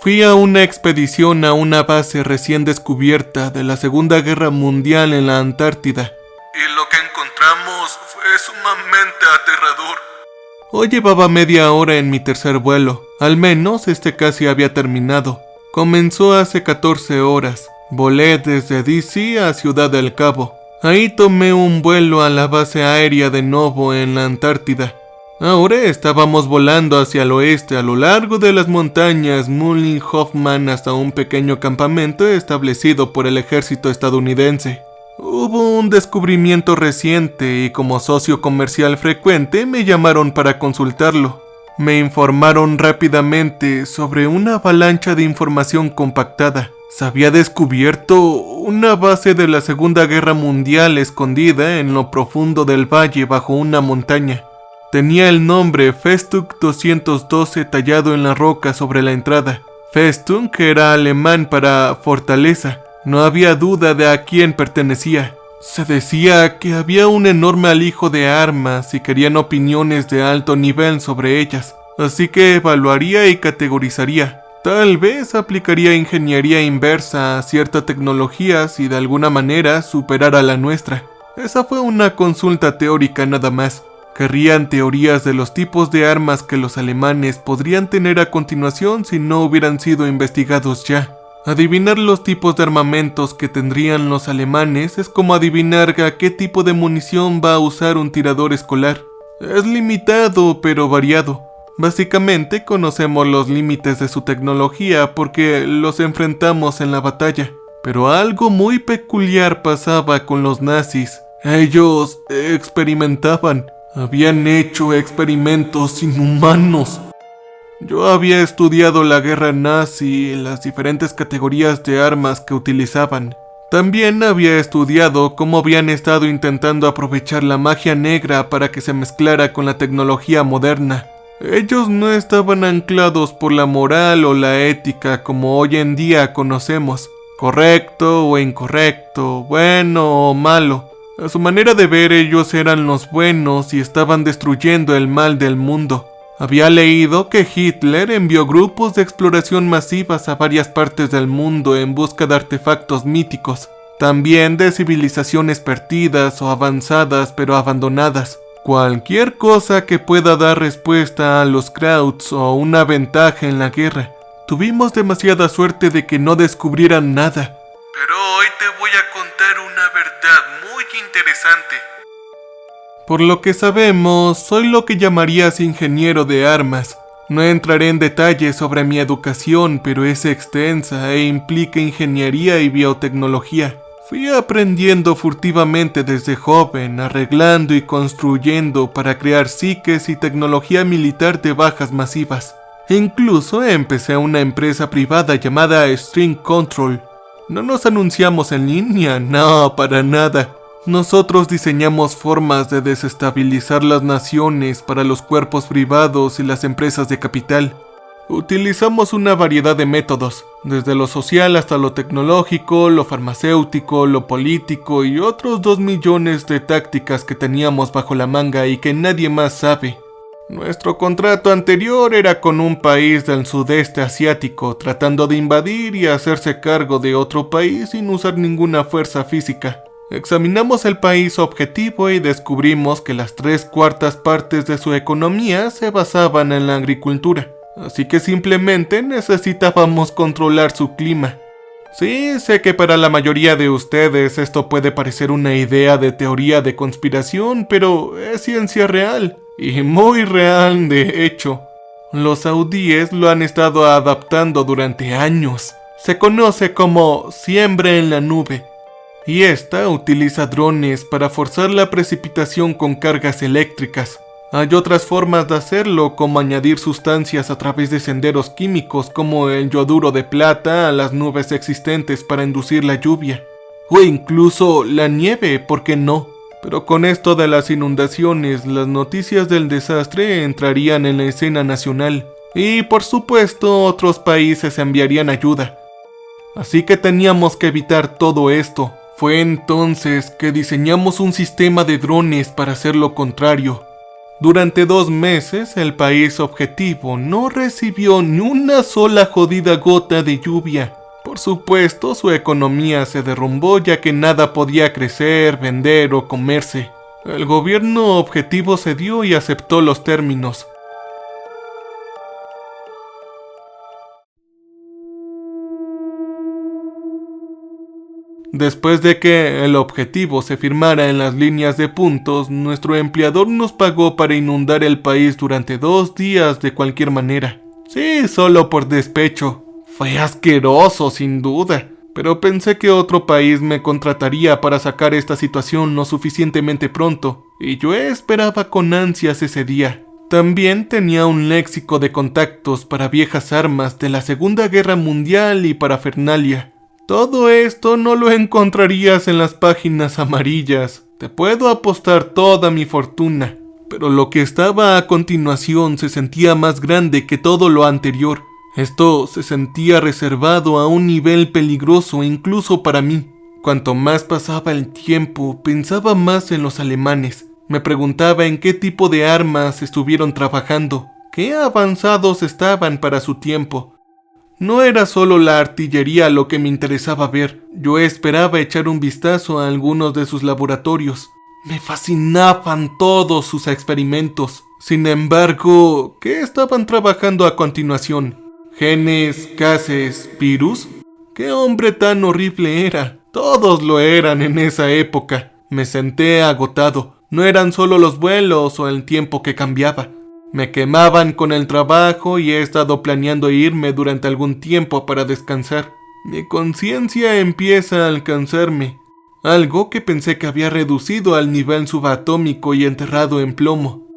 Fui a una expedición a una base recién descubierta de la Segunda Guerra Mundial en la Antártida. Y lo que encontramos fue sumamente aterrador. Hoy llevaba media hora en mi tercer vuelo, al menos este casi había terminado. Comenzó hace 14 horas. Volé desde DC a Ciudad del Cabo. Ahí tomé un vuelo a la base aérea de Novo en la Antártida. Ahora estábamos volando hacia el oeste a lo largo de las montañas Mulling-Hoffman hasta un pequeño campamento establecido por el ejército estadounidense. Hubo un descubrimiento reciente y como socio comercial frecuente me llamaron para consultarlo. Me informaron rápidamente sobre una avalancha de información compactada. Se había descubierto una base de la Segunda Guerra Mundial escondida en lo profundo del valle bajo una montaña. Tenía el nombre Festung 212 tallado en la roca sobre la entrada. Festung era alemán para fortaleza. No había duda de a quién pertenecía. Se decía que había un enorme alijo de armas y querían opiniones de alto nivel sobre ellas. Así que evaluaría y categorizaría. Tal vez aplicaría ingeniería inversa a cierta tecnología si de alguna manera superara la nuestra. Esa fue una consulta teórica nada más. Querrían teorías de los tipos de armas que los alemanes podrían tener a continuación si no hubieran sido investigados ya. Adivinar los tipos de armamentos que tendrían los alemanes es como adivinar a qué tipo de munición va a usar un tirador escolar. Es limitado pero variado. Básicamente conocemos los límites de su tecnología porque los enfrentamos en la batalla. Pero algo muy peculiar pasaba con los nazis. Ellos experimentaban. Habían hecho experimentos inhumanos. Yo había estudiado la guerra nazi y las diferentes categorías de armas que utilizaban. También había estudiado cómo habían estado intentando aprovechar la magia negra para que se mezclara con la tecnología moderna. Ellos no estaban anclados por la moral o la ética como hoy en día conocemos, correcto o incorrecto, bueno o malo. A su manera de ver, ellos eran los buenos y estaban destruyendo el mal del mundo. Había leído que Hitler envió grupos de exploración masivas a varias partes del mundo en busca de artefactos míticos, también de civilizaciones perdidas o avanzadas pero abandonadas. Cualquier cosa que pueda dar respuesta a los Krauts o una ventaja en la guerra. Tuvimos demasiada suerte de que no descubrieran nada. Pero hoy te voy a contar una verdad muy interesante. Por lo que sabemos, soy lo que llamarías ingeniero de armas. No entraré en detalles sobre mi educación, pero es extensa e implica ingeniería y biotecnología. Fui aprendiendo furtivamente desde joven, arreglando y construyendo para crear psiques y tecnología militar de bajas masivas. Incluso empecé una empresa privada llamada String Control. No nos anunciamos en línea, no, para nada. Nosotros diseñamos formas de desestabilizar las naciones para los cuerpos privados y las empresas de capital. Utilizamos una variedad de métodos, desde lo social hasta lo tecnológico, lo farmacéutico, lo político y otros 2 millones de tácticas que teníamos bajo la manga y que nadie más sabe. Nuestro contrato anterior era con un país del sudeste asiático, tratando de invadir y hacerse cargo de otro país sin usar ninguna fuerza física. Examinamos el país objetivo y descubrimos que las 3/4 partes de su economía se basaban en la agricultura, así que simplemente necesitábamos controlar su clima. Sí, sé que para la mayoría de ustedes esto puede parecer una idea de teoría de conspiración, pero es ciencia real, y muy real de hecho. Los saudíes lo han estado adaptando durante años. Se conoce como siembra en la nube. Y esta utiliza drones para forzar la precipitación con cargas eléctricas. Hay otras formas de hacerlo, como añadir sustancias a través de senderos químicos como el yoduro de plata a las nubes existentes para inducir la lluvia. O incluso la nieve, ¿por qué no? Pero con esto de las inundaciones, las noticias del desastre entrarían en la escena nacional. Y por supuesto, otros países enviarían ayuda. Así que teníamos que evitar todo esto. Fue entonces que diseñamos un sistema de drones para hacer lo contrario. Durante 2 meses, el país objetivo no recibió ni una sola jodida gota de lluvia. Por supuesto, su economía se derrumbó ya que nada podía crecer, vender o comerse. El gobierno objetivo cedió y aceptó los términos. Después de que el objetivo se firmara en las líneas de puntos, nuestro empleador nos pagó para inundar el país durante 2 días de cualquier manera. Sí, solo por despecho. Fue asqueroso, sin duda, pero pensé que otro país me contrataría para sacar esta situación lo suficientemente pronto, y yo esperaba con ansias ese día. También tenía un léxico de contactos para viejas armas de la Segunda Guerra Mundial y parafernalia. Todo esto no lo encontrarías en las páginas amarillas. Te puedo apostar toda mi fortuna. Pero lo que estaba a continuación se sentía más grande que todo lo anterior. Esto se sentía reservado a un nivel peligroso incluso para mí. Cuanto más pasaba el tiempo, pensaba más en los alemanes. Me preguntaba en qué tipo de armas estuvieron trabajando, qué avanzados estaban para su tiempo. No era solo la artillería lo que me interesaba ver, yo esperaba echar un vistazo a algunos de sus laboratorios. Me fascinaban todos sus experimentos. Sin embargo, ¿qué estaban trabajando a continuación? ¿Genes, gases, virus? ¡Qué hombre tan horrible era! Todos lo eran en esa época. Me senté agotado. No eran solo los vuelos o el tiempo que cambiaba. Me quemaban con el trabajo y he estado planeando irme durante algún tiempo para descansar. Mi conciencia empieza a alcanzarme, algo que pensé que había reducido al nivel subatómico y enterrado en plomo.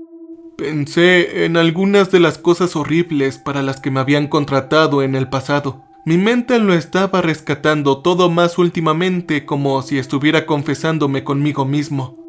Pensé en algunas de las cosas horribles para las que me habían contratado en el pasado. Mi mente lo estaba rescatando todo más últimamente, como si estuviera confesándome conmigo mismo.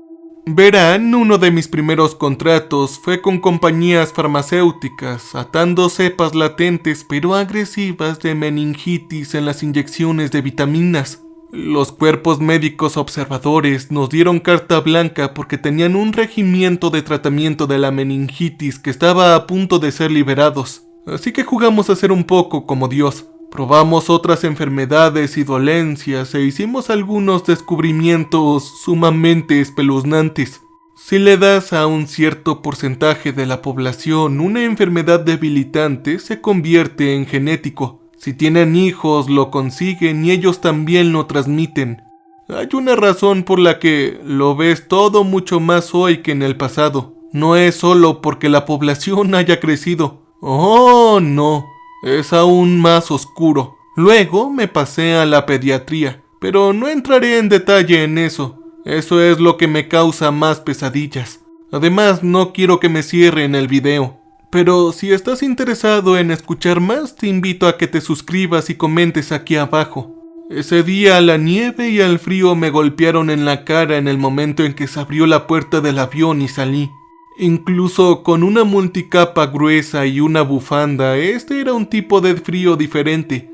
Verán, uno de mis primeros contratos fue con compañías farmacéuticas, atando cepas latentes pero agresivas de meningitis en las inyecciones de vitaminas. Los cuerpos médicos observadores nos dieron carta blanca porque tenían un regimiento de tratamiento de la meningitis que estaba a punto de ser liberados. Así que jugamos a ser un poco como Dios. Probamos otras enfermedades y dolencias e hicimos algunos descubrimientos sumamente espeluznantes. Si le das a un cierto porcentaje de la población una enfermedad debilitante, se convierte en genético. Si tienen hijos, lo consiguen y ellos también lo transmiten. Hay una razón por la que lo ves todo mucho más hoy que en el pasado. No es solo porque la población haya crecido. Oh, no. Es aún más oscuro. Luego me pasé a la pediatría, pero no entraré en detalle en eso. Eso es lo que me causa más pesadillas. Además, no quiero que me cierren el video. Pero si estás interesado en escuchar más, te invito a que te suscribas y comentes aquí abajo. Ese día la nieve y el frío me golpearon en la cara en el momento en que se abrió la puerta del avión y salí. Incluso con una multicapa gruesa y una bufanda, este era un tipo de frío diferente.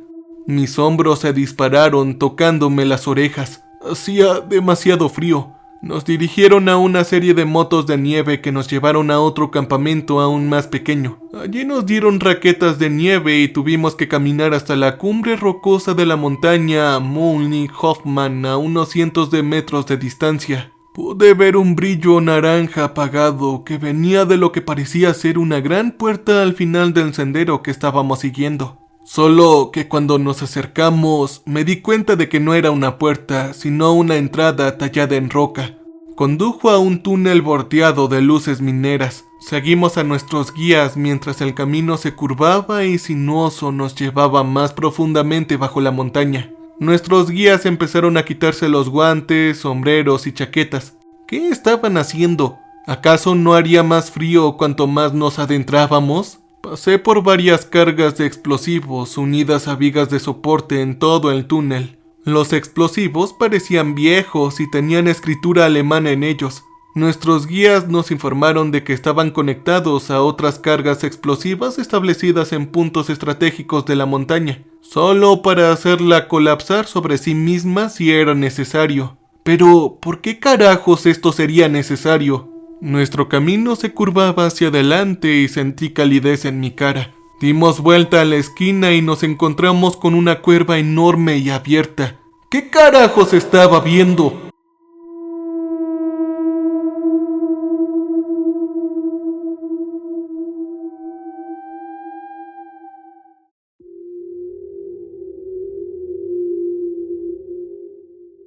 Mis hombros se dispararon tocándome las orejas. Hacía demasiado frío. Nos dirigieron a una serie de motos de nieve que nos llevaron a otro campamento aún más pequeño. Allí nos dieron raquetas de nieve y tuvimos que caminar hasta la cumbre rocosa de la montaña Mühlenhoffmann a unos cientos de metros de distancia. Pude ver un brillo naranja apagado que venía de lo que parecía ser una gran puerta al final del sendero que estábamos siguiendo. Solo que cuando nos acercamos me di cuenta de que no era una puerta, sino una entrada tallada en roca. Condujo a un túnel bordeado de luces mineras. Seguimos a nuestros guías mientras el camino se curvaba y sinuoso nos llevaba más profundamente bajo la montaña. Nuestros guías empezaron a quitarse los guantes, sombreros y chaquetas. ¿Qué estaban haciendo? ¿Acaso no haría más frío cuanto más nos adentrábamos? Pasé por varias cargas de explosivos unidas a vigas de soporte en todo el túnel. Los explosivos parecían viejos y tenían escritura alemana en ellos. Nuestros guías nos informaron de que estaban conectados a otras cargas explosivas establecidas en puntos estratégicos de la montaña, solo para hacerla colapsar sobre sí misma si era necesario. Pero, ¿por qué carajos esto sería necesario? Nuestro camino se curvaba hacia adelante y sentí calidez en mi cara. Dimos vuelta a la esquina y nos encontramos con una cueva enorme y abierta. ¿Qué carajos estaba viendo?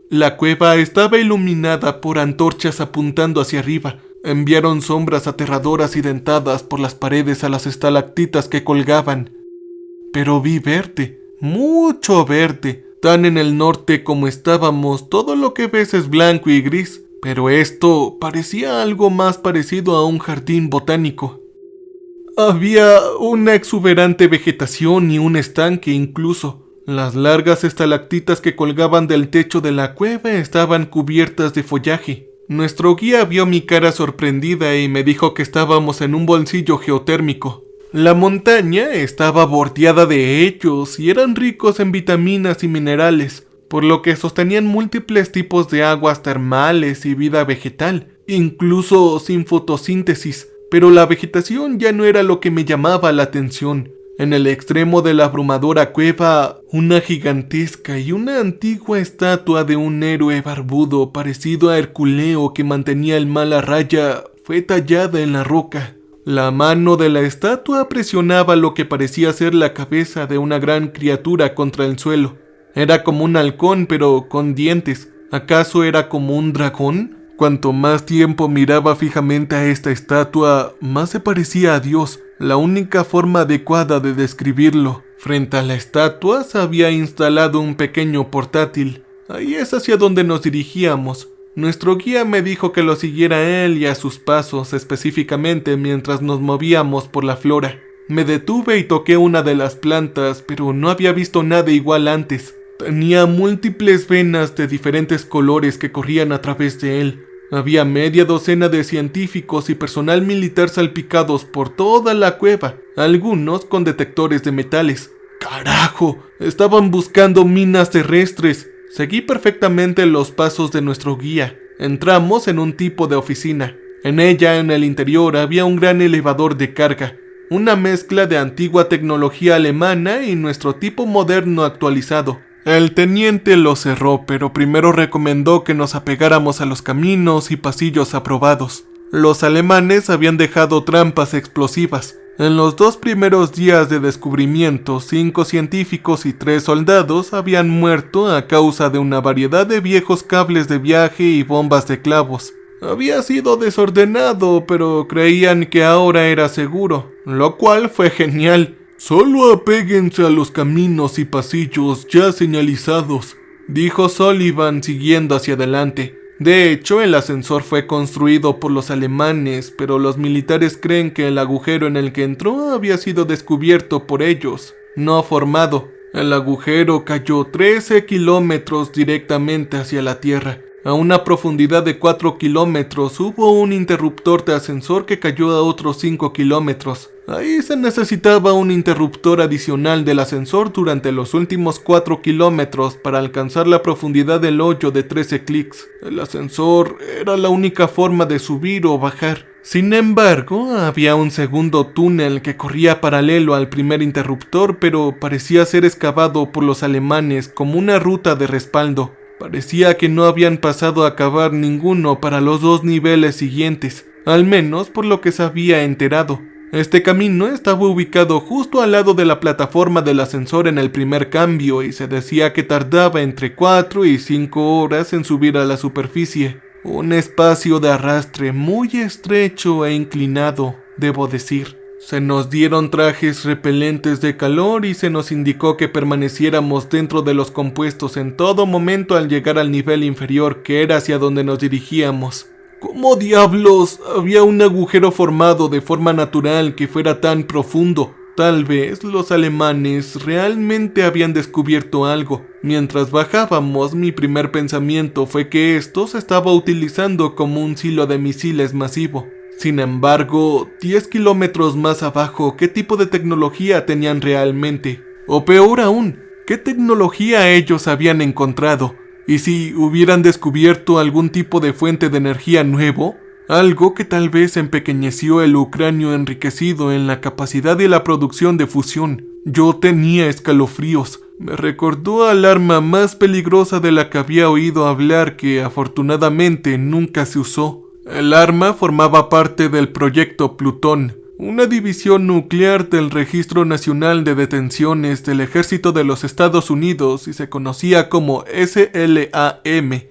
La cueva estaba iluminada por antorchas apuntando hacia arriba. Enviaron sombras aterradoras y dentadas por las paredes a las estalactitas que colgaban. Pero vi verde, mucho verde. Tan en el norte como estábamos, todo lo que ves es blanco y gris. Pero esto parecía algo más parecido a un jardín botánico. Había una exuberante vegetación y un estanque incluso. Las largas estalactitas que colgaban del techo de la cueva estaban cubiertas de follaje. Nuestro guía vio mi cara sorprendida y me dijo que estábamos en un bolsillo geotérmico. La montaña estaba bordeada de ellos y eran ricos en vitaminas y minerales, por lo que sostenían múltiples tipos de aguas termales y vida vegetal, incluso sin fotosíntesis, pero la vegetación ya no era lo que me llamaba la atención. En el extremo de la abrumadora cueva, una gigantesca y una antigua estatua de un héroe barbudo parecido a Herculeo que mantenía el mal a raya fue tallada en la roca. La mano de la estatua presionaba lo que parecía ser la cabeza de una gran criatura contra el suelo. Era como un halcón pero con dientes. ¿Acaso era como un dragón? Cuanto más tiempo miraba fijamente a esta estatua, más se parecía a Dios. La única forma adecuada de describirlo. Frente a la estatua se había instalado un pequeño portátil. Ahí es hacia donde nos dirigíamos. Nuestro guía me dijo que lo siguiera a él y a sus pasos, específicamente mientras nos movíamos por la flora. Me detuve y toqué una de las plantas, pero no había visto nada igual antes. Tenía múltiples venas de diferentes colores que corrían a través de él. Había media docena de científicos y personal militar salpicados por toda la cueva, algunos con detectores de metales. ¡Carajo! Estaban buscando minas terrestres. Seguí perfectamente los pasos de nuestro guía. Entramos en un tipo de oficina. En ella, en el interior, había un gran elevador de carga, una mezcla de antigua tecnología alemana y nuestro tipo moderno actualizado. El teniente lo cerró, pero primero recomendó que nos apegáramos a los caminos y pasillos aprobados. Los alemanes habían dejado trampas explosivas. En los 2 primeros días de descubrimiento, 5 científicos y 3 soldados habían muerto a causa de una variedad de viejos cables de viaje y bombas de clavos. Había sido desordenado, pero creían que ahora era seguro, lo cual fue genial. «Solo apéguense a los caminos y pasillos ya señalizados», dijo Sullivan siguiendo hacia adelante. De hecho, el ascensor fue construido por los alemanes, pero los militares creen que el agujero en el que entró había sido descubierto por ellos, no formado. El agujero cayó 13 kilómetros directamente hacia la tierra. A una profundidad de 4 kilómetros hubo un interruptor de ascensor que cayó a otros 5 kilómetros. Ahí se necesitaba un interruptor adicional del ascensor durante los últimos 4 kilómetros para alcanzar la profundidad del hoyo de 13 clics. El ascensor era la única forma de subir o bajar. Sin embargo, había un segundo túnel que corría paralelo al primer interruptor, pero parecía ser excavado por los alemanes como una ruta de respaldo. Parecía que no habían pasado a cavar ninguno para los 2 niveles siguientes, al menos por lo que se había enterado. Este camino estaba ubicado justo al lado de la plataforma del ascensor en el primer cambio y se decía que tardaba entre 4 y 5 horas en subir a la superficie. Un espacio de arrastre muy estrecho e inclinado, debo decir. Se nos dieron trajes repelentes de calor y se nos indicó que permaneciéramos dentro de los compuestos en todo momento al llegar al nivel inferior, que era hacia donde nos dirigíamos. ¿Cómo diablos había un agujero formado de forma natural que fuera tan profundo? Tal vez los alemanes realmente habían descubierto algo. Mientras bajábamos, mi primer pensamiento fue que esto se estaba utilizando como un silo de misiles masivo. Sin embargo, 10 kilómetros más abajo, ¿qué tipo de tecnología tenían realmente? O peor aún, ¿qué tecnología ellos habían encontrado? ¿Y si hubieran descubierto algún tipo de fuente de energía nuevo? algo que tal vez empequeñeció el ucranio enriquecido en la capacidad de la producción de fusión. Yo tenía escalofríos. Me recordó al arma más peligrosa de la que había oído hablar, que afortunadamente nunca se usó. El arma formaba parte del proyecto Plutón, una división nuclear del Registro Nacional de Detenciones del Ejército de los Estados Unidos, y se conocía como SLAM.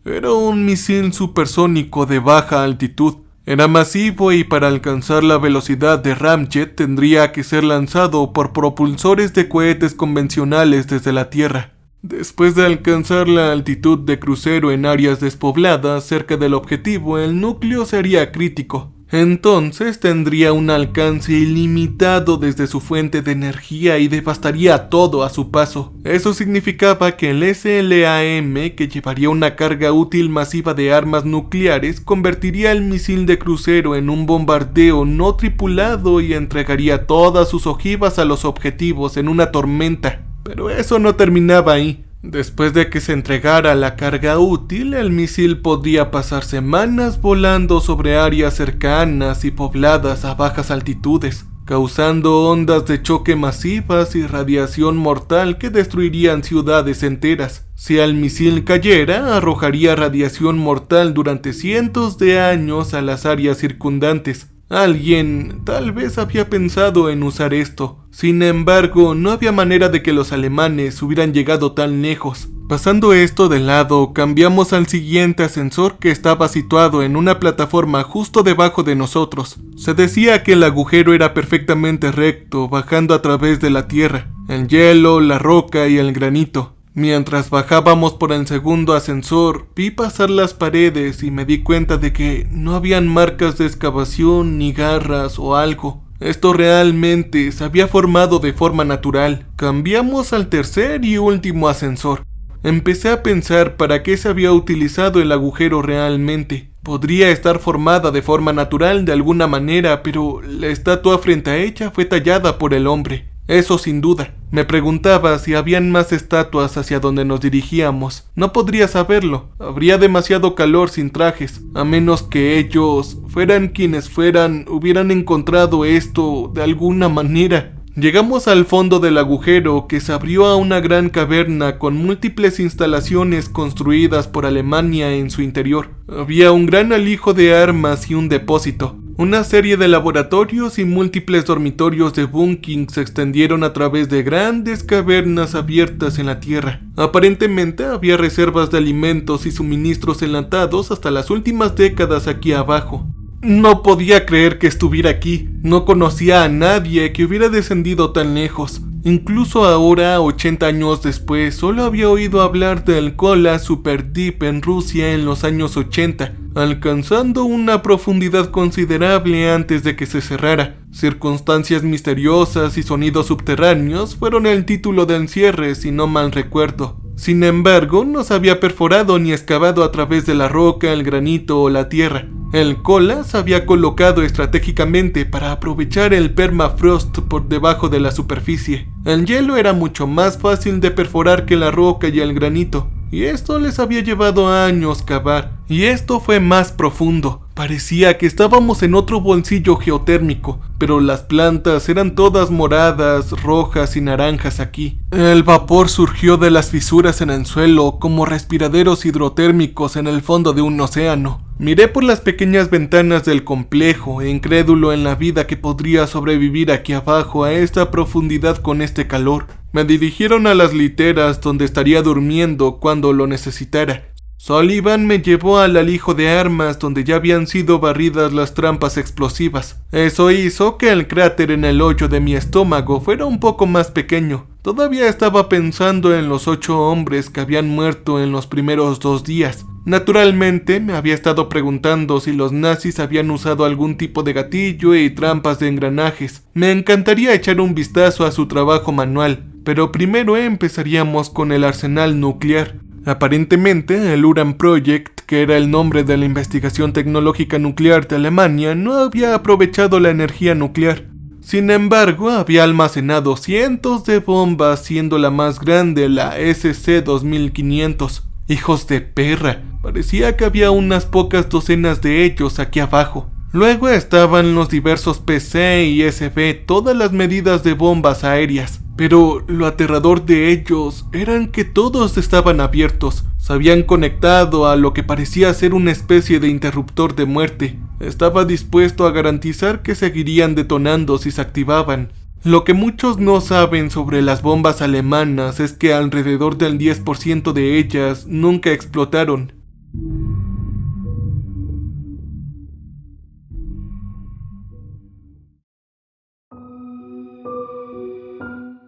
Era un misil supersónico de baja altitud. Era masivo y para alcanzar la velocidad de Ramjet tendría que ser lanzado por propulsores de cohetes convencionales desde la Tierra. Después de alcanzar la altitud de crucero en áreas despobladas cerca del objetivo, el núcleo sería crítico. Entonces tendría un alcance ilimitado desde su fuente de energía y devastaría todo a su paso. Eso significaba que el SLAM, que llevaría una carga útil masiva de armas nucleares, convertiría el misil de crucero en un bombardeo no tripulado y entregaría todas sus ojivas a los objetivos en una tormenta. Pero eso no terminaba ahí. Después de que se entregara la carga útil, el misil podría pasar semanas volando sobre áreas cercanas y pobladas a bajas altitudes, causando ondas de choque masivas y radiación mortal que destruirían ciudades enteras. Si el misil cayera, arrojaría radiación mortal durante cientos de años a las áreas circundantes. Alguien tal vez había pensado en usar esto. Sin embargo, no había manera de que los alemanes hubieran llegado tan lejos. Pasando esto de lado, cambiamos al siguiente ascensor, que estaba situado en una plataforma justo debajo de nosotros. Se decía que el agujero era perfectamente recto, bajando a través de la tierra, el hielo, la roca y el granito. Mientras bajábamos por el segundo ascensor, vi pasar las paredes y me di cuenta de que no habían marcas de excavación ni garras o algo. Esto realmente se había formado de forma natural. Cambiamos al tercer y último ascensor. Empecé a pensar para qué se había utilizado el agujero realmente. Podría estar formada de forma natural de alguna manera, pero la estatua frente a ella fue tallada por el hombre. Eso sin duda. Me preguntaba si habían más estatuas hacia donde nos dirigíamos. No podría saberlo. Habría demasiado calor sin trajes, a menos que ellos, fueran quienes fueran, hubieran encontrado esto de alguna manera. Llegamos al fondo del agujero, que se abrió a una gran caverna con múltiples instalaciones construidas por Alemania en su interior. Había un gran alijo de armas y un depósito. Una serie de laboratorios y múltiples dormitorios de bunking se extendieron a través de grandes cavernas abiertas en la tierra. Aparentemente había reservas de alimentos y suministros enlatados hasta las últimas décadas aquí abajo. No podía creer que estuviera aquí. No conocía a nadie que hubiera descendido tan lejos. Incluso ahora, 80 años después, solo había oído hablar del Kola Super Deep en Rusia en los años 80, alcanzando una profundidad considerable antes de que se cerrara. Circunstancias misteriosas y sonidos subterráneos fueron el título del cierre, si no mal recuerdo. Sin embargo, no se había perforado ni excavado a través de la roca, el granito o la tierra. El Kola se había colocado estratégicamente para aprovechar el permafrost por debajo de la superficie. El hielo era mucho más fácil de perforar que la roca y el granito, y esto les había llevado años cavar. Y esto fue más profundo. Parecía que estábamos en otro bolsillo geotérmico, pero las plantas eran todas moradas, rojas y naranjas aquí. El vapor surgió de las fisuras en el suelo como respiraderos hidrotérmicos en el fondo de un océano. Miré por las pequeñas ventanas del complejo, incrédulo en la vida que podría sobrevivir aquí abajo a esta profundidad con este calor. Me dirigieron a las literas donde estaría durmiendo cuando lo necesitara. Sullivan me llevó al alijo de armas donde ya habían sido barridas las trampas explosivas. Eso hizo que el cráter en el hoyo de mi estómago fuera un poco más pequeño. Todavía estaba pensando en los 8 hombres que habían muerto en los primeros 2 días. Naturalmente, me había estado preguntando si los nazis habían usado algún tipo de gatillo y trampas de engranajes. Me encantaría echar un vistazo a su trabajo manual, pero primero empezaríamos con el arsenal nuclear. Aparentemente, el Uran Project, que era el nombre de la investigación tecnológica nuclear de Alemania, no había aprovechado la energía nuclear. Sin embargo, había almacenado cientos de bombas, siendo la más grande la SC-2500. Hijos de perra, parecía que había unas pocas docenas de ellos aquí abajo. Luego estaban los diversos PC y SB, todas las medidas de bombas aéreas. Pero lo aterrador de ellos eran que todos estaban abiertos. Se habían conectado a lo que parecía ser una especie de interruptor de muerte. Estaba dispuesto a garantizar que seguirían detonando si se activaban. Lo que muchos no saben sobre las bombas alemanas es que alrededor del 10% de ellas nunca explotaron.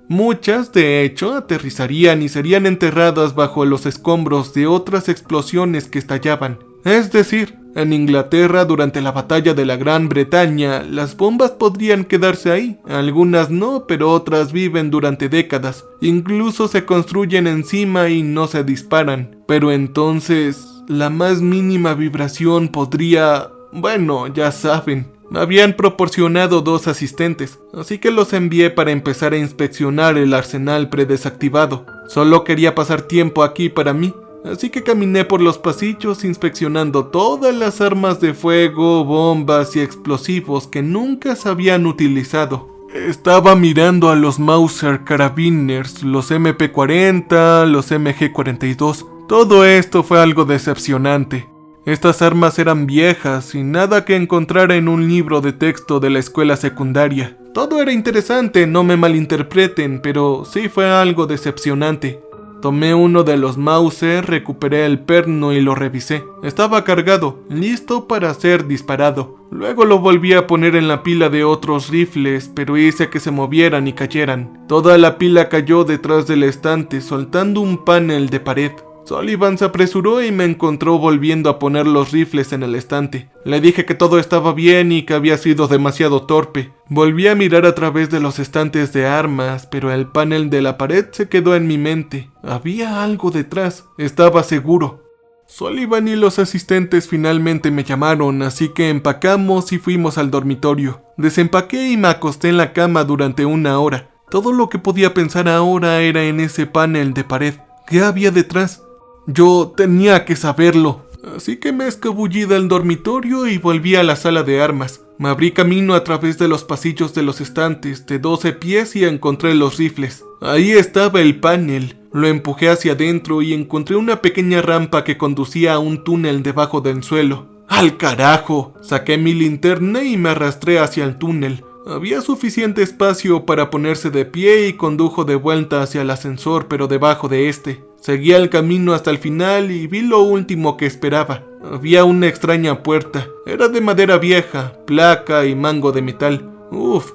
Muchas, de hecho, aterrizarían y serían enterradas bajo los escombros de otras explosiones que estallaban. Es decir, en Inglaterra durante la batalla de la Gran Bretaña, las bombas podrían quedarse ahí. Algunas no, pero otras viven durante décadas. Incluso se construyen encima y no se disparan. Pero entonces, la más mínima vibración podría... Bueno, ya saben. Me habían proporcionado 2 asistentes, así que los envié para empezar a inspeccionar el arsenal predesactivado. Solo quería pasar tiempo aquí para mí, así que caminé por los pasillos inspeccionando todas las armas de fuego, bombas y explosivos que nunca se habían utilizado. Estaba mirando a los Mauser Carabiners, los MP40, los MG42. Todo esto fue algo decepcionante. Estas armas eran viejas y nada que encontrara en un libro de texto de la escuela secundaria. Todo era interesante, no me malinterpreten, pero sí fue algo decepcionante. Tomé uno de los Mauser, recuperé el perno y lo revisé. Estaba cargado, listo para ser disparado. Luego lo volví a poner en la pila de otros rifles, pero hice que se movieran y cayeran. Toda la pila cayó detrás del estante, soltando un panel de pared. Sullivan se apresuró y me encontró volviendo a poner los rifles en el estante. Le dije que todo estaba bien y que había sido demasiado torpe. Volví a mirar a través de los estantes de armas, pero el panel de la pared se quedó en mi mente. Había algo detrás, estaba seguro. Sullivan y los asistentes finalmente me llamaron, así que empacamos y fuimos al dormitorio. Desempaqué y me acosté en la cama durante 1 hora. Todo lo que podía pensar ahora era en ese panel de pared. ¿Qué había detrás? Yo tenía que saberlo, así que me escabullí del dormitorio y volví a la sala de armas. Me abrí camino a través de los pasillos de los estantes de 12 pies y encontré los rifles. Ahí estaba el panel. Lo empujé hacia adentro y encontré una pequeña rampa que conducía a un túnel debajo del suelo. ¡Al carajo! Saqué mi linterna y me arrastré hacia el túnel. Había suficiente espacio para ponerse de pie y condujo de vuelta hacia el ascensor, pero debajo de este. Seguí el camino hasta el final y vi lo último que esperaba. Había una extraña puerta. Era de madera vieja, placa y mango de metal.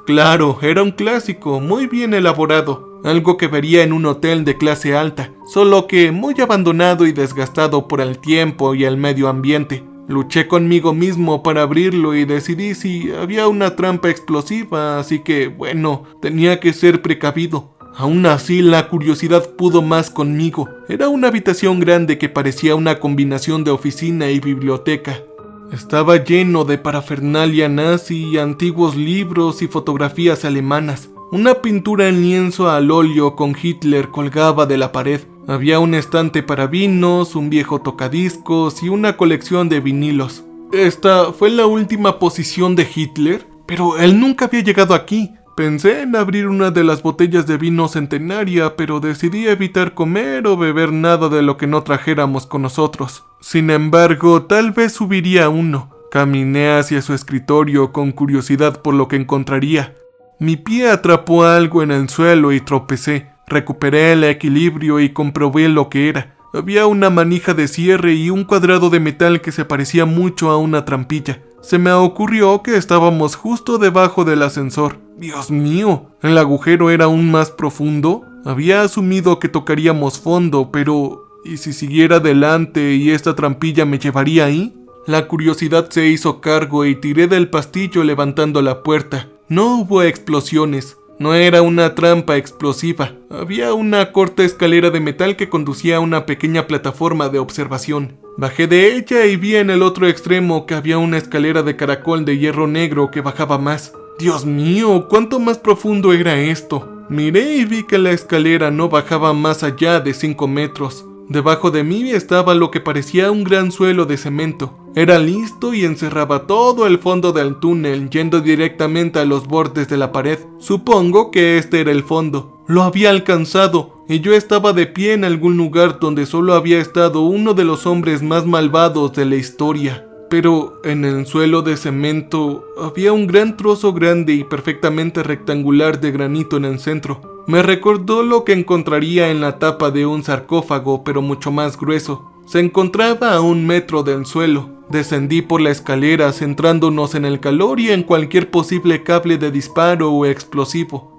Claro, era un clásico, muy bien elaborado. Algo que vería en un hotel de clase alta, solo que muy abandonado y desgastado por el tiempo y el medio ambiente. Luché conmigo mismo para abrirlo y decidí si había una trampa explosiva, así que, bueno, tenía que ser precavido. Aún así, la curiosidad pudo más conmigo. Era una habitación grande que parecía una combinación de oficina y biblioteca. Estaba lleno de parafernalia nazi, antiguos libros y fotografías alemanas. Una pintura en lienzo al óleo con Hitler colgaba de la pared. Había un estante para vinos, un viejo tocadiscos y una colección de vinilos. ¿Esta fue la última posición de Hitler? Pero él nunca había llegado aquí. Pensé en abrir una de las botellas de vino centenaria, pero decidí evitar comer o beber nada de lo que no trajéramos con nosotros. Sin embargo, tal vez subiría uno. Caminé hacia su escritorio con curiosidad por lo que encontraría. Mi pie atrapó algo en el suelo y tropecé. Recuperé el equilibrio y comprobé lo que era. Había una manija de cierre y un cuadrado de metal que se parecía mucho a una trampilla. Se me ocurrió que estábamos justo debajo del ascensor. ¡Dios mío! ¿El agujero era aún más profundo? Había asumido que tocaríamos fondo, pero... ¿y si siguiera adelante y esta trampilla me llevaría ahí? La curiosidad se hizo cargo y tiré del pastillo levantando la puerta. No hubo explosiones. No era una trampa explosiva. Había una corta escalera de metal que conducía a una pequeña plataforma de observación. Bajé de ella y vi en el otro extremo que había una escalera de caracol de hierro negro que bajaba más. Dios mío, ¿cuánto más profundo era esto? Miré y vi que la escalera no bajaba más allá de 5 metros. Debajo de mí estaba lo que parecía un gran suelo de cemento. Era listo y encerraba todo el fondo del túnel, yendo directamente a los bordes de la pared. Supongo que este era el fondo. Lo había alcanzado, y yo estaba de pie en algún lugar donde solo había estado uno de los hombres más malvados de la historia. Pero en el suelo de cemento había un gran trozo grande y perfectamente rectangular de granito en el centro. Me recordó lo que encontraría en la tapa de un sarcófago, pero mucho más grueso. Se encontraba a 1 metro del suelo. Descendí por la escalera centrándonos en el calor y en cualquier posible cable de disparo o explosivo.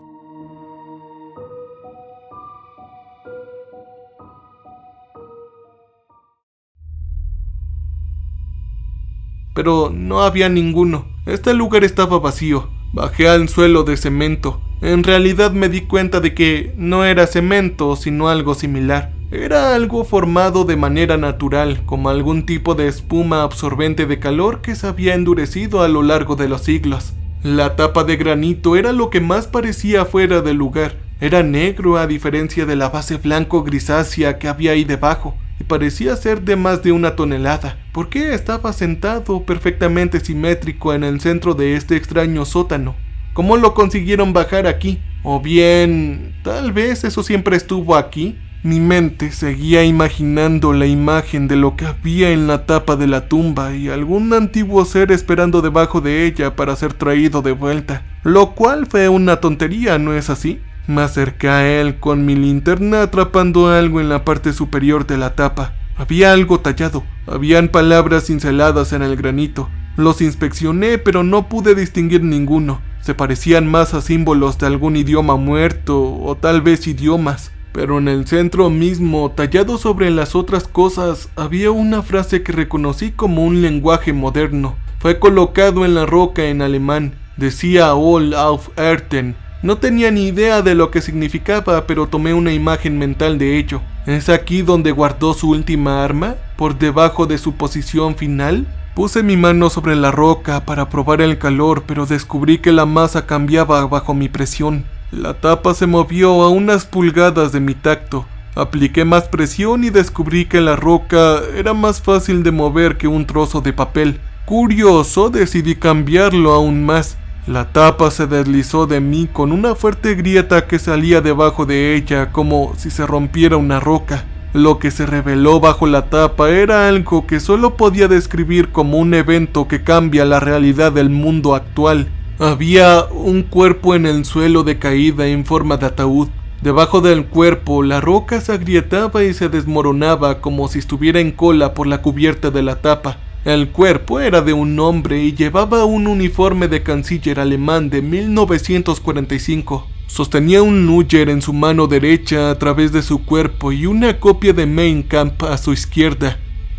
Pero no había ninguno. Este lugar estaba vacío. Bajé al suelo de cemento. En realidad me di cuenta de que no era cemento, sino algo similar. Era algo formado de manera natural, como algún tipo de espuma absorbente de calor que se había endurecido a lo largo de los siglos. La tapa de granito era lo que más parecía fuera del lugar. Era negro a diferencia de la base blanco grisácea que había ahí debajo, y parecía ser de más de 1 tonelada. ¿Por qué estaba sentado perfectamente simétrico en el centro de este extraño sótano? ¿Cómo lo consiguieron bajar aquí? O bien, tal vez eso siempre estuvo aquí. Mi mente seguía imaginando la imagen de lo que había en la tapa de la tumba y algún antiguo ser esperando debajo de ella para ser traído de vuelta. Lo cual fue una tontería, ¿no es así? Me acerqué a él con mi linterna atrapando algo en la parte superior de la tapa. Había algo tallado. Habían palabras cinceladas en el granito. Los inspeccioné, pero no pude distinguir ninguno. Se parecían más a símbolos de algún idioma muerto o tal vez idiomas. Pero en el centro mismo, tallado sobre las otras cosas, había una frase que reconocí como un lenguaje moderno. Fue colocado en la roca en alemán. Decía All auf Erden. No tenía ni idea de lo que significaba, pero tomé una imagen mental de ello. ¿Es aquí donde guardó su última arma? ¿Por debajo de su posición final? Puse mi mano sobre la roca para probar el calor, pero descubrí que la masa cambiaba bajo mi presión. La tapa se movió a unas pulgadas de mi tacto. Apliqué más presión y descubrí que la roca era más fácil de mover que un trozo de papel. Curioso, decidí cambiarlo aún más. La tapa se deslizó de mí con una fuerte grieta que salía debajo de ella, como si se rompiera una roca. Lo que se reveló bajo la tapa era algo que solo podía describir como un evento que cambia la realidad del mundo actual. Había un cuerpo en el suelo de caída en forma de ataúd. Debajo del cuerpo, la roca se agrietaba y se desmoronaba como si estuviera en cola por la cubierta de la tapa. El cuerpo era de un hombre y llevaba un uniforme de canciller alemán de 1945. Sostenía un Luger en su mano derecha a través de su cuerpo y una copia de Mein Kampf a su izquierda.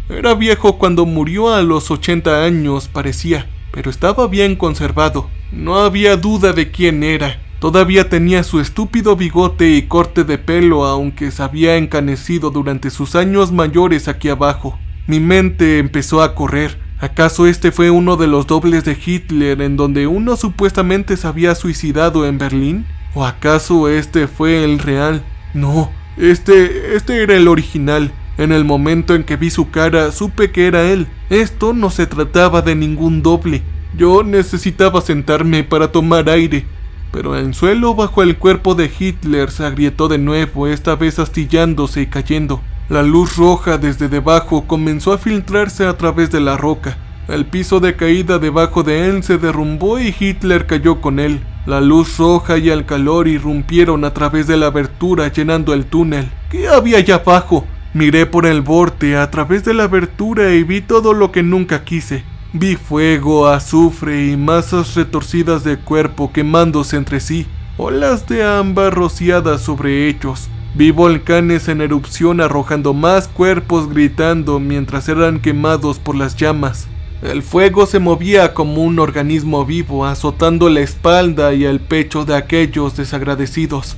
Era viejo cuando murió a los 80 años, parecía, pero estaba bien conservado. No había duda de quién era. Todavía tenía su estúpido bigote y corte de pelo, aunque se había encanecido durante sus años mayores aquí abajo. Mi mente empezó a correr. ¿Acaso este fue uno de los dobles de Hitler en donde uno supuestamente se había suicidado en Berlín? ¿O acaso este fue el real? No, este era el original. En el momento en que vi su cara, supe que era él. Esto no se trataba de ningún doble. Yo necesitaba sentarme para tomar aire. Pero el suelo bajo el cuerpo de Hitler se agrietó de nuevo, esta vez astillándose y cayendo. La luz roja desde debajo comenzó a filtrarse a través de la roca. El piso de caída debajo de él se derrumbó y Hitler cayó con él. La luz roja y el calor irrumpieron a través de la abertura llenando el túnel. ¿Qué había allá abajo? Miré por el borde a través de la abertura y vi todo lo que nunca quise. Vi fuego, azufre y masas retorcidas de cuerpo quemándose entre sí. Olas de ámbar rociadas sobre ellos. Vi volcanes en erupción arrojando más cuerpos gritando mientras eran quemados por las llamas. El fuego se movía como un organismo vivo, azotando la espalda y el pecho de aquellos desagradecidos.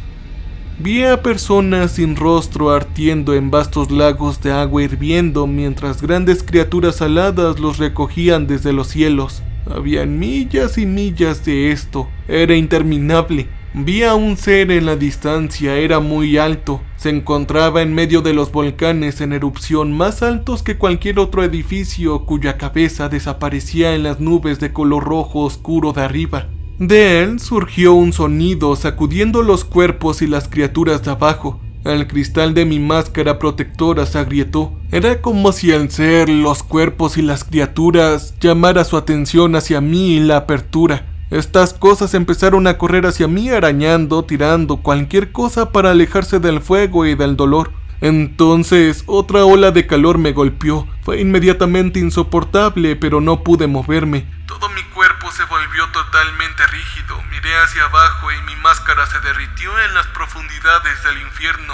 Vi a personas sin rostro ardiendo en vastos lagos de agua hirviendo mientras grandes criaturas aladas los recogían desde los cielos. Habían millas y millas de esto. Era interminable. Vi a un ser en la distancia, era muy alto. Se encontraba en medio de los volcanes en erupción más altos que cualquier otro edificio, cuya cabeza desaparecía en las nubes de color rojo oscuro de arriba. De él surgió un sonido sacudiendo los cuerpos y las criaturas de abajo. El cristal de mi máscara protectora se agrietó. Era como si el ser, los cuerpos y las criaturas llamara su atención hacia mí y la apertura. Estas cosas empezaron a correr hacia mí arañando, tirando cualquier cosa para alejarse del fuego y del dolor. Entonces otra ola de calor me golpeó. Fue inmediatamente insoportable, pero no pude moverme. Todo mi cuerpo se volvió totalmente rígido. Miré hacia abajo y mi máscara se derritió en las profundidades del infierno.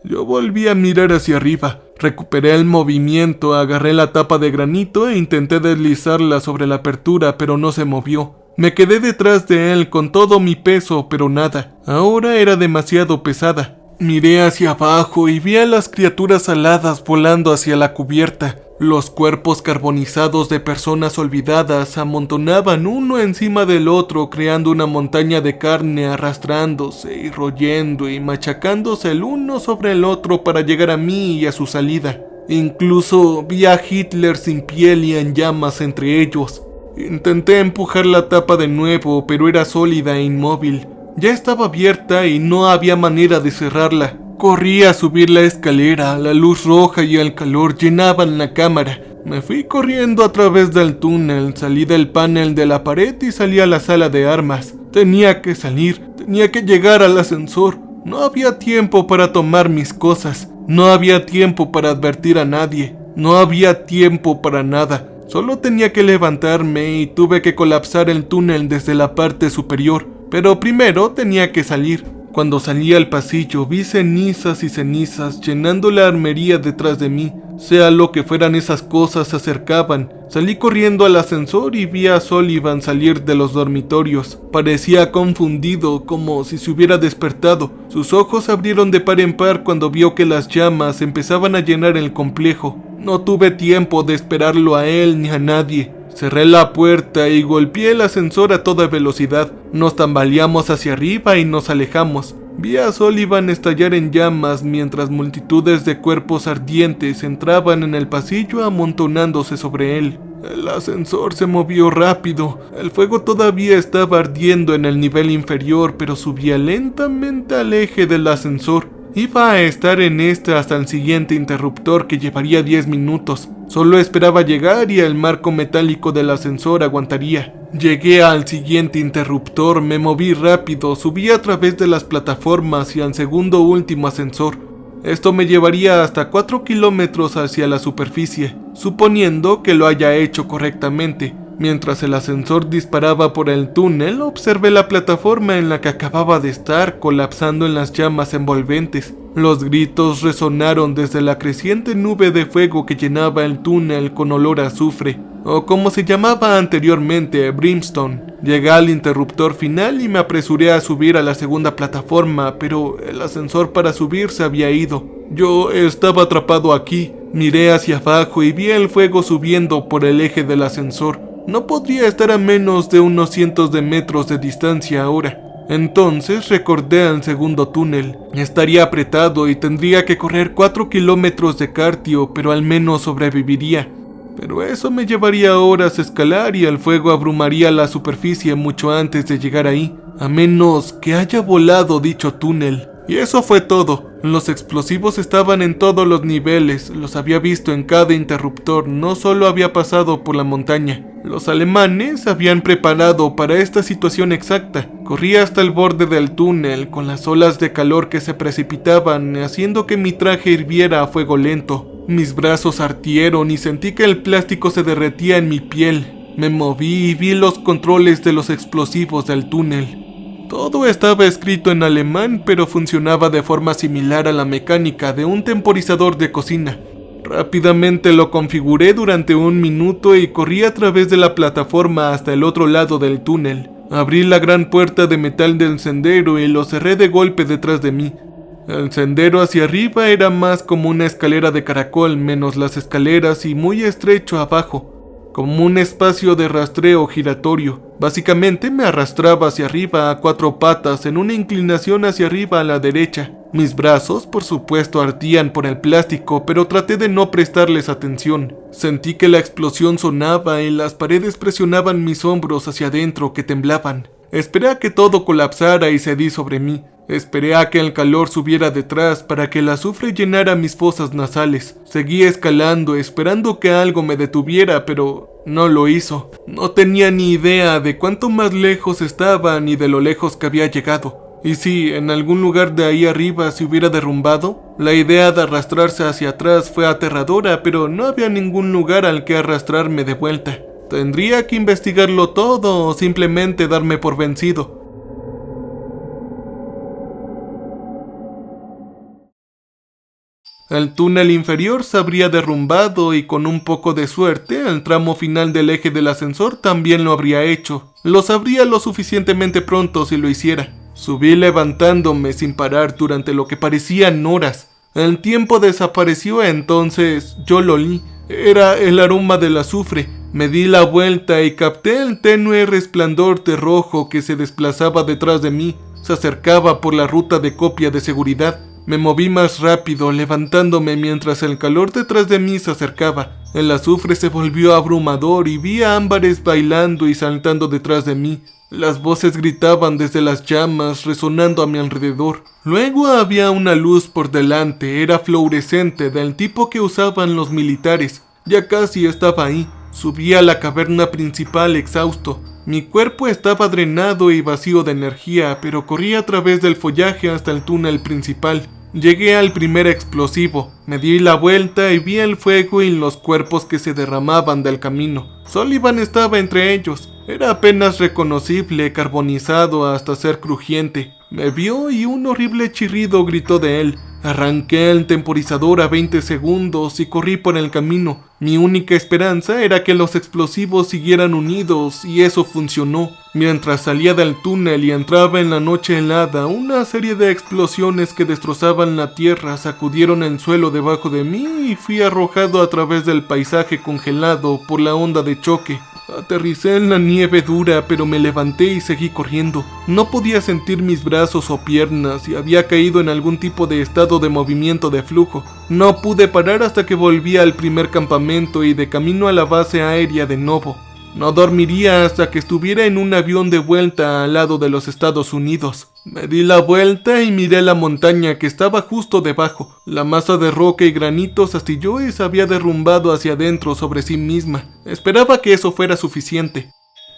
Yo volví a mirar hacia arriba. Recuperé el movimiento, agarré la tapa de granito e intenté deslizarla sobre la apertura, pero no se movió. Me quedé detrás de él con todo mi peso, pero nada. Ahora era demasiado pesada. Miré hacia abajo y vi a las criaturas aladas volando hacia la cubierta. Los cuerpos carbonizados de personas olvidadas se amontonaban uno encima del otro, creando una montaña de carne arrastrándose y royendo y machacándose el uno sobre el otro para llegar a mí y a su salida. Incluso vi a Hitler sin piel y en llamas entre ellos. Intenté empujar la tapa de nuevo, pero era sólida e inmóvil. Ya estaba abierta y no había manera de cerrarla. Corrí a subir la escalera, la luz roja y el calor llenaban la cámara. Me fui corriendo a través del túnel, salí del panel de la pared y salí a la sala de armas. Tenía que salir, tenía que llegar al ascensor. No había tiempo para tomar mis cosas, no había tiempo para advertir a nadie, no había tiempo para nada. Solo tenía que levantarme y tuve que colapsar el túnel desde la parte superior. Pero primero tenía que salir. Cuando salí al pasillo vi cenizas y cenizas llenando la armería detrás de mí. Sea lo que fueran esas cosas, se acercaban. Salí corriendo al ascensor y vi a Sullivan salir de los dormitorios. Parecía confundido, como si se hubiera despertado. Sus ojos se abrieron de par en par cuando vio que las llamas empezaban a llenar el complejo. No tuve tiempo de esperarlo a él ni a nadie. Cerré la puerta y golpeé el ascensor a toda velocidad. Nos tambaleamos hacia arriba y nos alejamos. Vi a Sullivan estallar en llamas mientras multitudes de cuerpos ardientes entraban en el pasillo amontonándose sobre él. El ascensor se movió rápido. El fuego todavía estaba ardiendo en el nivel inferior, pero subía lentamente al eje del ascensor. Iba a estar en este hasta el siguiente interruptor, que llevaría 10 minutos. Solo esperaba llegar y el marco metálico del ascensor aguantaría. Llegué al siguiente interruptor, me moví rápido, subí a través de las plataformas y al segundo último ascensor. Esto me llevaría hasta 4 kilómetros hacia la superficie, suponiendo que lo haya hecho correctamente. Mientras el ascensor disparaba por el túnel, observé la plataforma en la que acababa de estar colapsando en las llamas envolventes. Los gritos resonaron desde la creciente nube de fuego que llenaba el túnel con olor a azufre, o como se llamaba anteriormente, brimstone. Llegué al interruptor final y me apresuré a subir a la segunda plataforma, pero el ascensor para subir se había ido. Yo estaba atrapado aquí. Miré hacia abajo y vi el fuego subiendo por el eje del ascensor. No podría estar a menos de unos cientos de metros de distancia ahora. Entonces recordé el segundo túnel. Estaría apretado y tendría que correr 4 kilómetros de cardio, pero al menos sobreviviría. Pero eso me llevaría horas a escalar y el fuego abrumaría la superficie mucho antes de llegar ahí, a menos que haya volado dicho túnel. Y eso fue todo. Los explosivos estaban en todos los niveles, los había visto en cada interruptor, no solo había pasado por la montaña. Los alemanes habían preparado para esta situación exacta. Corrí hasta el borde del túnel, con las olas de calor que se precipitaban, haciendo que mi traje hirviera a fuego lento. Mis brazos ardieron y sentí que el plástico se derretía en mi piel. Me moví y vi los controles de los explosivos del túnel. Todo estaba escrito en alemán, pero funcionaba de forma similar a la mecánica de un temporizador de cocina. Rápidamente lo configuré durante 1 minuto y corrí a través de la plataforma hasta el otro lado del túnel. Abrí la gran puerta de metal del sendero y lo cerré de golpe detrás de mí. El sendero hacia arriba era más como una escalera de caracol, menos las escaleras y muy estrecho abajo, como un espacio de rastreo giratorio. Básicamente me arrastraba hacia arriba a 4 patas en una inclinación hacia arriba a la derecha. Mis brazos, por supuesto, ardían por el plástico, pero traté de no prestarles atención. Sentí que la explosión sonaba y las paredes presionaban mis hombros hacia adentro que temblaban. Esperé a que todo colapsara y cedí sobre mí. Esperé a que el calor subiera detrás para que el azufre llenara mis fosas nasales. Seguí escalando, esperando que algo me detuviera, pero no lo hizo. No tenía ni idea de cuánto más lejos estaba ni de lo lejos que había llegado. Y si en algún lugar de ahí arriba se hubiera derrumbado, la idea de arrastrarse hacia atrás fue aterradora, pero no había ningún lugar al que arrastrarme de vuelta. Tendría que investigarlo todo o simplemente darme por vencido. El túnel inferior se habría derrumbado y con un poco de suerte, el tramo final del eje del ascensor también lo habría hecho. Lo sabría lo suficientemente pronto si lo hiciera. Subí levantándome sin parar durante lo que parecían horas. El tiempo desapareció, entonces yo lo olí. Era el aroma del azufre. Me di la vuelta y capté el tenue resplandor de rojo que se desplazaba detrás de mí. Se acercaba por la ruta de copia de seguridad. Me moví más rápido, levantándome mientras el calor detrás de mí se acercaba. El azufre se volvió abrumador y vi a ámbares bailando y saltando detrás de mí. Las voces gritaban desde las llamas, resonando a mi alrededor. Luego había una luz por delante, era fluorescente, del tipo que usaban los militares. Ya casi estaba ahí. Subí a la caverna principal exhausto. Mi cuerpo estaba drenado y vacío de energía, pero corrí a través del follaje hasta el túnel principal. Llegué al primer explosivo, me di la vuelta y vi el fuego y los cuerpos que se derramaban del camino. Sullivan estaba entre ellos. Era apenas reconocible, carbonizado hasta ser crujiente. Me vio y un horrible chirrido gritó de él. Arranqué el temporizador a 20 segundos y corrí por el camino. Mi única esperanza era que los explosivos siguieran unidos y eso funcionó. Mientras salía del túnel y entraba en la noche helada, una serie de explosiones que destrozaban la tierra sacudieron el suelo debajo de mí y fui arrojado a través del paisaje congelado por la onda de choque. Aterricé en la nieve dura, pero me levanté y seguí corriendo. No podía sentir mis brazos o piernas y había caído en algún tipo de estado de movimiento de flujo. No pude parar hasta que volví al primer campamento y de camino a la base aérea de Novo. No dormiría hasta que estuviera en un avión de vuelta al lado de los Estados Unidos. Me di la vuelta y miré la montaña que estaba justo debajo. La masa de roca y granito se astilló y se había derrumbado hacia adentro sobre sí misma. Esperaba que eso fuera suficiente.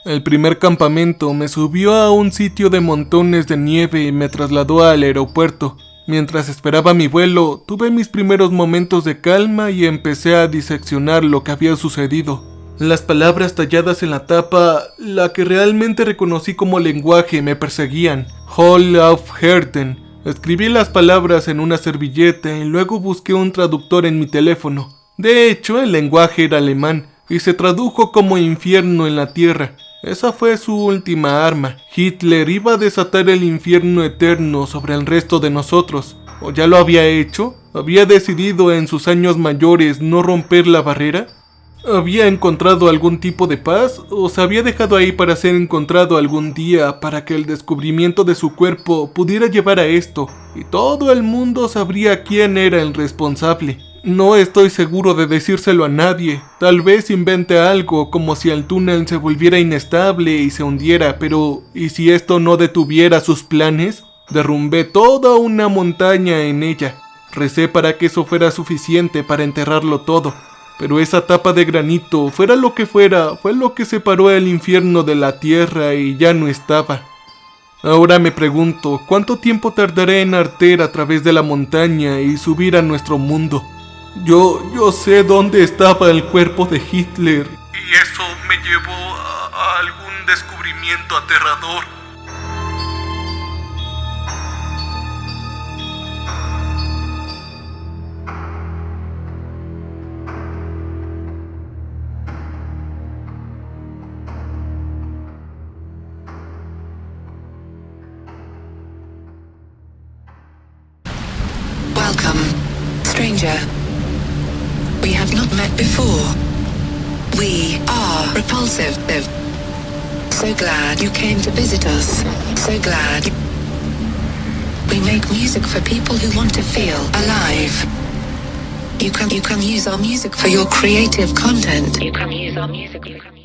El primer campamento me subió a un sitio de montones de nieve y me trasladó al aeropuerto. Mientras esperaba mi vuelo, tuve mis primeros momentos de calma y empecé a diseccionar lo que había sucedido. Las palabras talladas en la tapa, la que realmente reconocí como lenguaje, me perseguían. Hall of Herten. Escribí las palabras en una servilleta y luego busqué un traductor en mi teléfono. De hecho, el lenguaje era alemán y se tradujo como infierno en la tierra. Esa fue su última arma. Hitler iba a desatar el infierno eterno sobre el resto de nosotros. ¿O ya lo había hecho? ¿Había decidido en sus años mayores no romper la barrera? ¿Había encontrado algún tipo de paz o se había dejado ahí para ser encontrado algún día para que el descubrimiento de su cuerpo pudiera llevar a esto y todo el mundo sabría quién era el responsable? No estoy seguro de decírselo a nadie. Tal vez invente algo como si el túnel se volviera inestable y se hundiera, pero ¿y si esto no detuviera sus planes? Derrumbé toda una montaña en ella. Recé para que eso fuera suficiente para enterrarlo todo. Pero esa tapa de granito, fuera lo que fuera, fue lo que separó el infierno de la tierra y ya no estaba. Ahora me pregunto, ¿cuánto tiempo tardaré en arder a través de la montaña y subir a nuestro mundo? Yo sé dónde estaba el cuerpo de Hitler. Y eso me llevó a algún descubrimiento aterrador. Welcome, stranger. We have not met before. We are Repulsive. So glad you came to visit us. So glad. We make music for people who want to feel alive. You can use our music for your creative content. You can use our music.